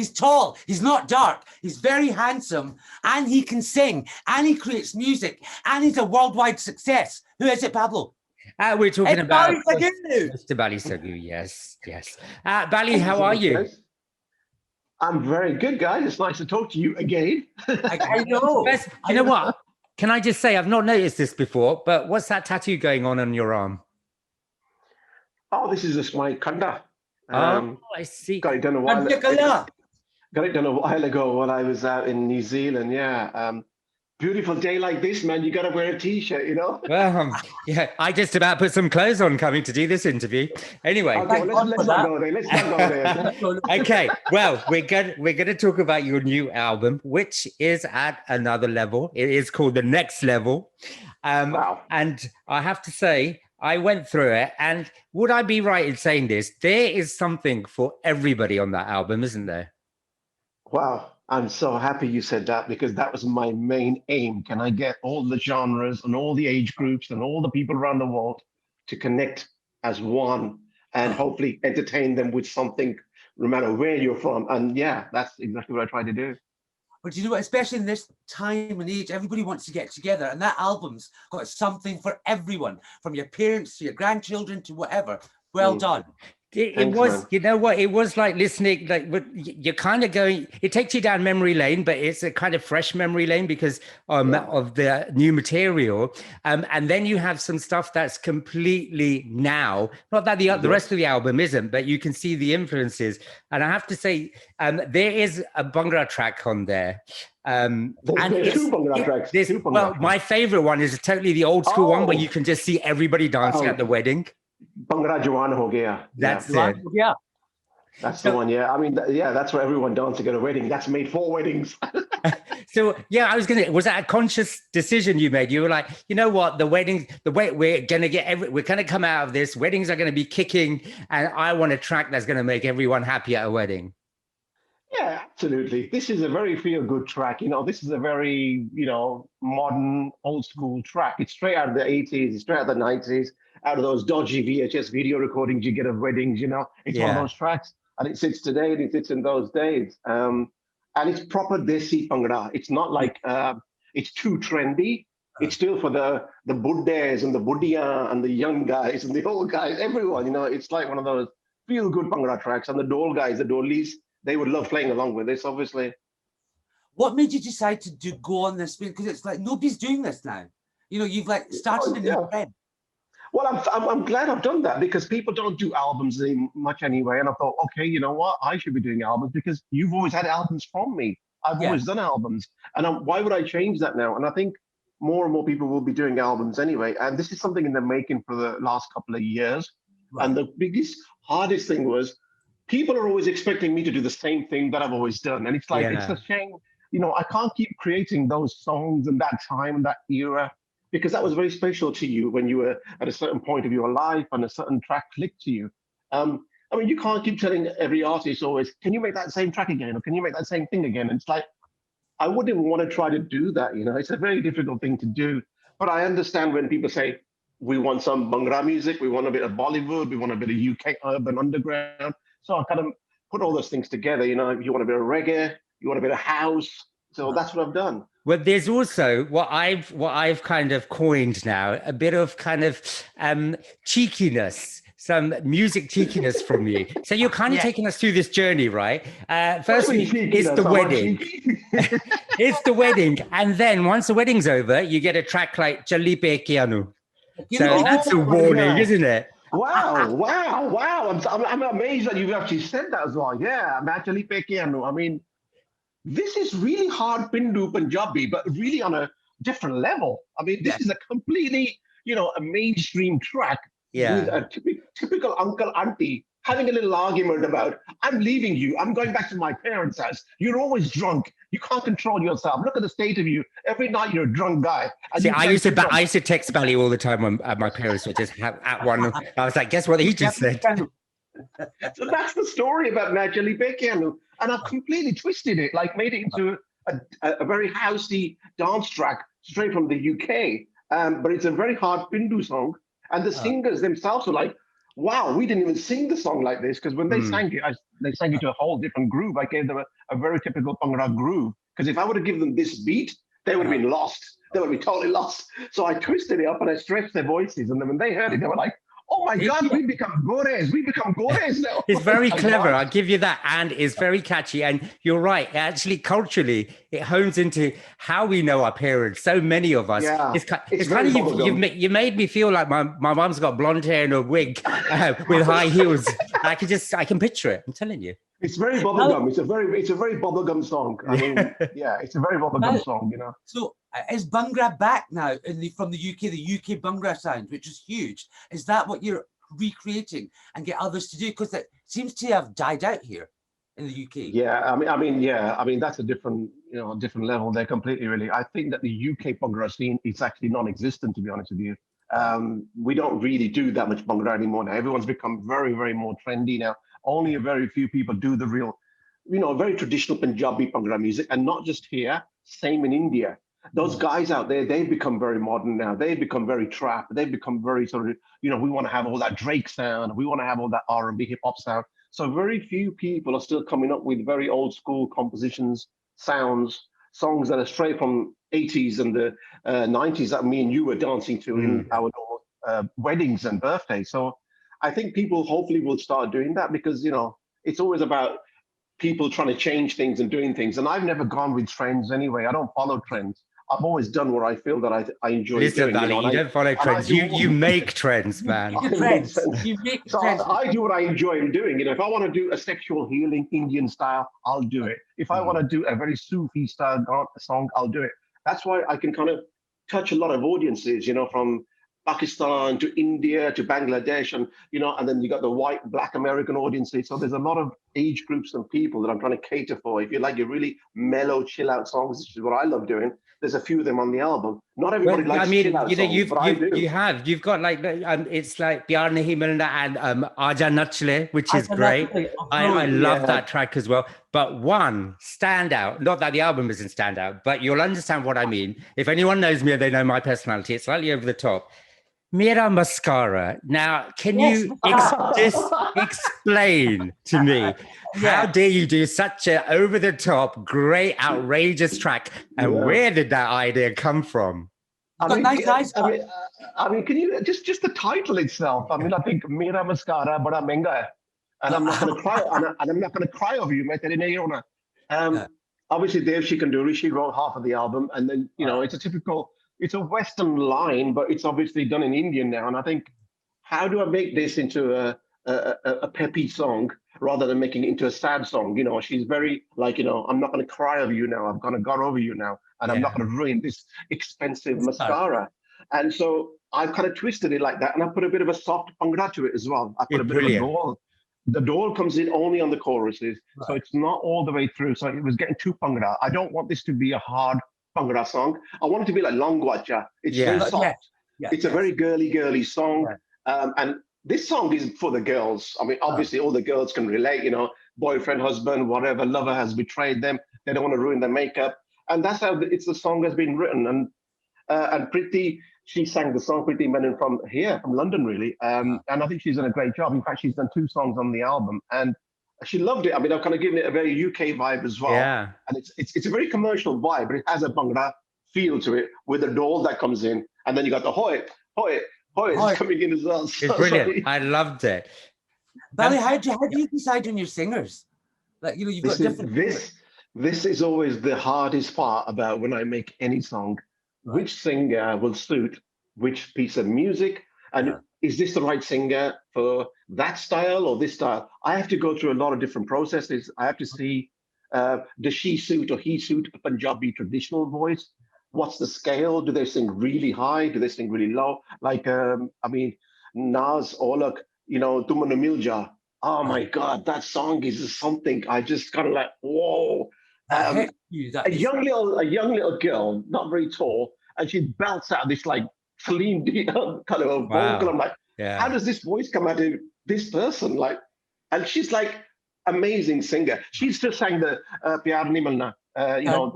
He's tall. He's not dark. He's very handsome, and he can sing, and he creates music, and he's a worldwide success. Who is it, Pablo? We're talking about Bally Sagoo. Mr. Bally Sagoo. Yes, yes. Bally, how are you? I'm very good, guys. It's nice to talk to you again. I know. You know what? Can I just say, I've not noticed this before, but what's that tattoo going on your arm? Oh, this is just my kanda. I see. Got it done a while ago when I was out in New Zealand. Yeah. Beautiful day like this, man. You got to wear a t-shirt, you know? Well, yeah, I just about put some clothes on coming to do this interview. Anyway. Okay, let's not go there. Let's not go there. Okay, well, we're going to talk about your new album, which is at another level. It is called The Next Level. Wow. And I have to say, I went through it, and would I be right in saying this? There is something for everybody on that album, isn't there? Wow. I'm so happy you said that, because that was my main aim. Can I get all the genres and all the age groups and all the people around the world to connect as one and hopefully entertain them with something, no matter where you're from? And yeah, that's exactly what I try to do. But you know what, especially in this time and age, everybody wants to get together, and that album's got something for everyone, from your parents to your grandchildren to whatever. Well done. It was, man. You know what, it was like listening, like you're kind of going, it takes you down memory lane, but it's a kind of fresh memory lane because of the new material. And then you have some stuff that's completely now, not that the rest of the album isn't, but you can see the influences. And I have to say, there is a Bhangra track on there. And two Bhangra tracks. Well, my favorite one is totally the old school one where you can just see everybody dancing at the wedding. Bhangra Jawan Ho Gaya. That's it. Yeah. That's the one, yeah. I mean, that's where everyone dancing at a wedding. That's made for weddings. So, yeah, was that a conscious decision you made? You were like, you know what, we're going to come out of this, weddings are going to be kicking, and I want a track that's going to make everyone happy at a wedding. Yeah, absolutely. This is a very feel-good track. You know, this is a very, modern, old-school track. It's straight out of the 80s, it's straight out of the 90s, out of those dodgy VHS video recordings you get of weddings, It's one of those tracks. And it sits today, and it sits in those days. And it's proper Desi Bhangra. It's not like it's too trendy. It's still for the Buddhas and the Buddhiya and the young guys and the old guys, everyone, It's like one of those feel-good Bhangra tracks. And the Dole guys, the Dolis, they would love playing along with this, obviously. What made you decide to go on this? Because it's like nobody's doing this now. You've like started a new trend. Well, I'm glad I've done that, because people don't do albums much anyway. And I thought, okay, you know what? I should be doing albums, because you've always had albums from me. I've always done albums. And why would I change that now? And I think more and more people will be doing albums anyway. And this is something in the making for the last couple of years. Right. And the biggest, hardest thing was, people are always expecting me to do the same thing that I've always done. And it's like, it's a shame, I can't keep creating those songs in that time and that era, because that was very special to you when you were at a certain point of your life and a certain track clicked to you. I mean, you can't keep telling every artist always, can you make that same track again? Or can you make that same thing again? And it's like, I wouldn't even want to try to do that. It's a very difficult thing to do. But I understand when people say, we want some Bhangra music, we want a bit of Bollywood, we want a bit of UK urban underground. So I kind of put all those things together. You want a bit of reggae, you want a bit of house. So that's what I've done. Well, there's also what I've kind of coined now, a bit of kind of cheekiness, some music cheekiness from you. So you're kind of taking us through this journey, right? Firstly, it's the wedding. It's the wedding. And then once the wedding's over, you get a track like Challi Pe Kianu. So that's a warning, isn't it? Wow. I'm amazed that you've actually said that as well. Yeah, I'm actually Pekianu. I mean, this is really hard Pindu Punjabi, but really on a different level. I mean, this is a completely, a mainstream track with a typical uncle, auntie having a little argument about, I'm leaving you. I'm going back to my parents' house. You're always drunk. You can't control yourself. Look at the state of you. Every night you're a drunk guy. See, I used to text Bally all the time when my parents were just at one. I was like, guess what he just said? So that's the story about Najali Bekianu. And I've completely twisted it, like made it into a very housey dance track straight from the UK. But it's a very hard Pindu song. And the singers themselves are like, wow, we didn't even sing the song like this, because when they sang it, they sang it to a whole different groove. I gave them a very typical Bhangra groove, because if I would have given them this beat, they would have been lost. They would have been totally lost. So I twisted it up and I stretched their voices, and then when they heard it, they were like, oh my God, we become gores. We become gores now. It's very clever. I'll give you that. And it's very catchy. And you're right. Actually, culturally, it hones into how we know our parents. So many of us. Yeah, It's it's kind very of, you made me feel like my mom's got blonde hair and a wig with high heels. I can picture it. I'm telling you. It's very bubblegum. It's a very bubblegum song. I mean, yeah, it's a very bubblegum song, you know. So is Bhangra back now from the UK Bhangra sound, which is huge? Is that what you're recreating and get others to do? Because it seems to have died out here in the UK. Yeah, I mean that's a different level there completely. Really, I think that the UK Bhangra scene is actually non-existent, to be honest with you. We don't really do that much Bhangra anymore now. Everyone's become very, very more trendy now. Only a very few people do the real, very traditional Punjabi Bhangra music, and not just here. Same in India. Those guys out there, they've become very modern now. They've become very trap. They've become very sort of, we want to have all that Drake sound. We want to have all that R&B hip hop sound. So very few people are still coming up with very old school compositions, sounds, songs that are straight from 80s and the 90s that me and you were dancing to in our normal weddings and birthdays. So I think people hopefully will start doing that, because, it's always about people trying to change things and doing things. And I've never gone with trends anyway. I don't follow trends. I've always done what I feel that I enjoy doing. Bally, you don't follow trends. You make trends, man. You make trends. I do what I enjoy doing. If I want to do a sexual healing Indian style, I'll do it. If I want to do a very Sufi style song, I'll do it. That's why I can kind of touch a lot of audiences, from Pakistan to India to Bangladesh, and then you got the white, Black American audiences. So there's a lot of age groups and people that I'm trying to cater for. If you like your really mellow, chill out songs, which is what I love doing, there's a few of them on the album. Not everybody likes chill out songs, but I do. You've got like, it's like Pyar Nahi Milna and Aaja Nachle, which is great. I love that track as well. But one standout, not that the album isn't standout, but you'll understand what I mean. If anyone knows me and they know my personality, it's slightly over the top. Mera Mascara. Now, can you just explain to me how dare you do such an over-the-top, great, outrageous track, and where did that idea come from? I mean, can you just the title itself? I mean, I think Mera Mascara Bada Menga hai, and I'm not going to cry, and I'm not going to cry over you, mate. Obviously, Dev Shikanduri, she wrote half of the album, and then it's a Western line, but it's obviously done in Indian now. And I think, how do I make this into a peppy song rather than making it into a sad song? She's very like, I'm not going to cry over you now. I've got over you now. And I'm not going to ruin this expensive mascara. And so I've kind of twisted it like that. And I put a bit of a soft Bhangra to it as well. I put a bit of a dole. The dole comes in only on the choruses. Right. So it's not all the way through. So it was getting too Bhangra. I don't want this to be a hard Bhangra song. I want it to be like Longwacha. It's very soft. It's a very girly song. And this song is for the girls. I mean, obviously all the girls can relate, boyfriend, husband, whatever, lover has betrayed them. They don't want to ruin their makeup. And that's how the song has been written. And Priti, she sang the song, Priti Menon, from London, really. And I think she's done a great job. In fact, she's done 2 songs on the album. And she loved it. I mean, I've kind of given it a very UK vibe as well. Yeah. And it's a very commercial vibe, but it has a Bhangra feel to it with a dole that comes in. And then you got the hoy coming in as well. So, it's brilliant. I loved it. Bally, how do you decide on your singers? Like, you've got different... This is always the hardest part about when I make any song. Right. Which singer will suit which piece of music? And is this the right singer for that style or this style? I have to go through a lot of different processes. I have to see, does she suit or he suit a Punjabi traditional voice? What's the scale? Do they sing really high? Do they sing really low? Like, Nas Olak, Tumanu Milja. Oh my God, that song is something. I just kind of like, whoa. A young little girl, not very tall, and she belts out this like Celine Dion kind of a vocal. I'm like, how does this voice come out of this person? Like, and she's like amazing singer. She's just sang the Pyar Nahi Milna, the whole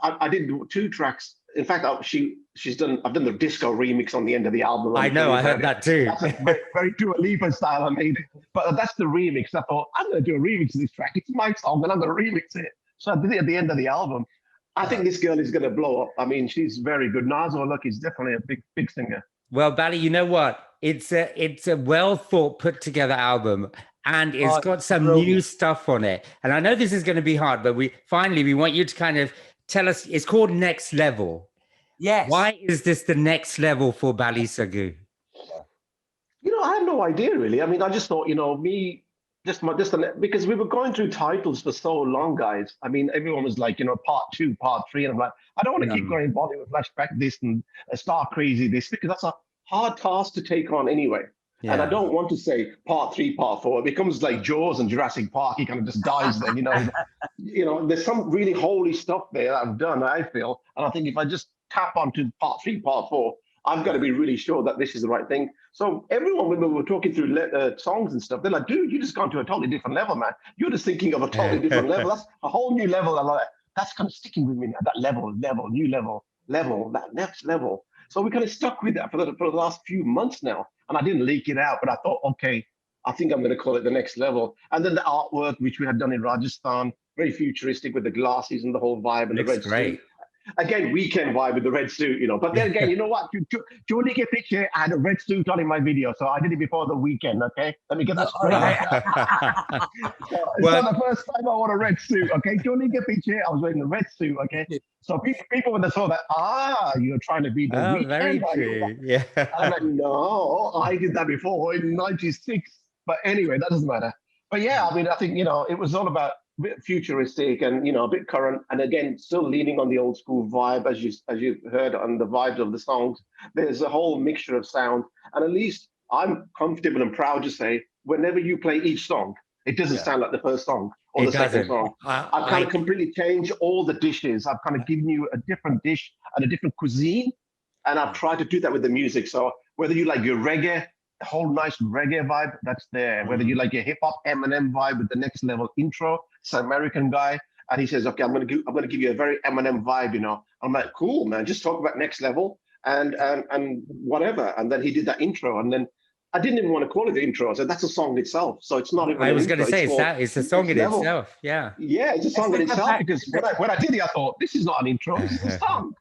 I did 2 tracks. In fact, she I've done the disco remix on the end of the album. I know, I heard that too. That's a very, very Dua Lipa style I made it. But that's the remix. I thought, I'm going to do a remix of this track. It's my song and I'm going to remix it. So I did it at the end of the album. I think this girl is going to blow up. I mean, she's very good. Nazo, look, is definitely a big singer. Well, Bally, you know what? It's a well thought, put together album, and it's got some new stuff on it. And I know this is going to be hard, but we want you to kind of tell us. It's called Next Level. Yes. Why is this the next level for Bally Sagoo? I have no idea really. I mean, I just thought, because we were going through titles for so long, guys. I mean, everyone was like, part 2, part 3, and I'm like, I don't want to keep going Bollywood flashback this and Star Crazy this, because that's a hard task to take on anyway. Yeah. And I don't want to say part 3, part 4. It becomes like Jaws and Jurassic Park. He kind of just dies then, There's some really holy stuff there that I've done, I feel. And I think if I just tap onto part 3, part 4, I've got to be really sure that this is the right thing. So everyone, when we were talking through songs and stuff, they're like, dude, you just gone to a totally different level, man. You're just thinking of a totally different level. That's a whole new level. I'm like, that's kind of sticking with me now, that level, new level, that next level. So we kind of stuck with that for the last few months now. And I didn't leak it out, but I thought, okay, I think I'm going to call it the next level. And then the artwork, which we had done in Rajasthan, very futuristic with the glasses and the whole vibe and the red suit. Again, weekend vibe with the red suit, But then again, you know what? Julie get picture, I had a red suit on in my video, so I did it before the weekend, okay? Let me get that straight. It's not the first time I wore a red suit, okay? Julie get picture, I was wearing a red suit, okay? So people when they saw that, you're trying to be the weekend. Very true. Yeah. I'm like, no, I did that before in '96. But anyway, that doesn't matter. But yeah, I mean, I think, it was all about a bit futuristic and a bit current, and again still leaning on the old school vibe, as you heard on the vibes of the songs. There's a whole mixture of sound, and at least I'm comfortable and proud to say whenever you play each song, it doesn't sound like the first song or the second song. I've kind of completely changed all the dishes. I've kind of given you a different dish and a different cuisine, and I've tried to do that with the music. So whether you like your reggae, a whole nice reggae vibe, that's there. Whether you like your hip hop Eminem vibe with the next level intro, it's an American guy, and he says, okay, I'm gonna give you a very Eminem vibe, I'm like, cool, man, just talk about next level and whatever. And then he did that intro, and then I didn't even want to call it the intro. I said that's a song itself. So it's not even. I was going to say it's a song in itself. Yeah. Yeah, it's a song in itself, because when I did it, I thought this is not an intro, this is a song.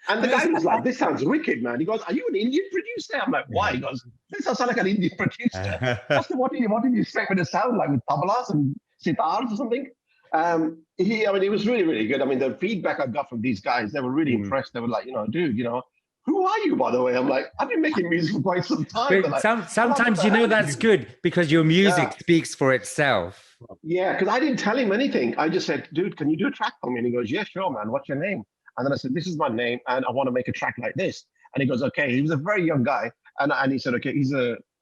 And the guy was like, this sounds wicked, man. He goes, are you an Indian producer? I'm like, why? He goes, this doesn't sound like an Indian producer. I said, what did you expect me to sound like, with tablas and sitars or something? It was really, really good. I mean, the feedback I got from these guys, they were really impressed. They were like, dude, who are you, by the way? I'm like, I've been making music for quite some time. But like, sometimes, that's good, because your music speaks for itself. Yeah, because I didn't tell him anything. I just said, dude, can you do a track for me? And he goes, yeah, sure, man. What's your name? And then I said, this is my name, and I want to make a track like this. And he goes, okay. He was a very young guy. And he said, okay, he's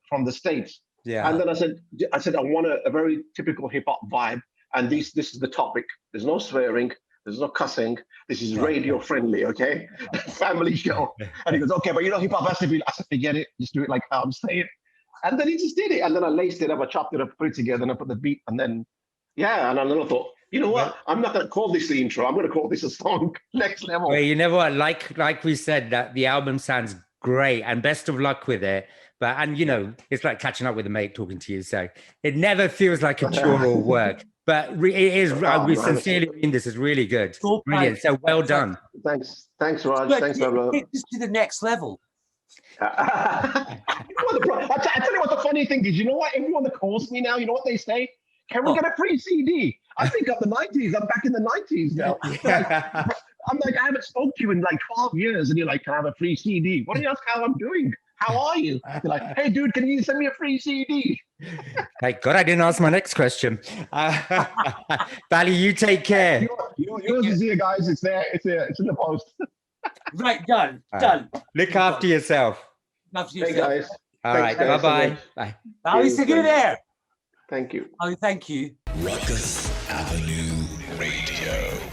from the States. Yeah. And then I said, I want a very typical hip hop vibe. And this is the topic. There's no swearing. There's no cussing. This is radio friendly, okay? Family show. And he goes, okay, but hip hop has to be, I said, forget it. Just do it like how I'm saying. And then he just did it. And then I laced it up, I chopped it up, put it together, and I put the beat. And then, and then I thought, you know what? I'm not going to call this the intro. I'm going to call this a song. Next level. Well, you know what? Like we said, that the album sounds great, and best of luck with it. But it's like catching up with a mate talking to you. So it never feels like a chore or work. But it is. We sincerely mean this is really good. Brilliant. So well done. Thanks, Raj. Thanks, brother. Take this to the next level. I tell you what the funny thing is. You know what? Everyone that calls me now, you know what they say? Can we get a free CD? I think of the 90s. I'm back in the 90s now. I'm like, I haven't spoken to you in like 12 years. And you're like, can I have a free CD? What do you ask how I'm doing? How are you? You're like, hey, dude, can you send me a free CD? Thank God I didn't ask my next question. Bally, you take care. Yours is here, guys. It's there. It's in the post. Right, done. Look after yourself. Hey, guys. All right, bye-bye. Bye. Bally Sagoo there. Thank you. Oh, thank you. Rukus Avenue Radio.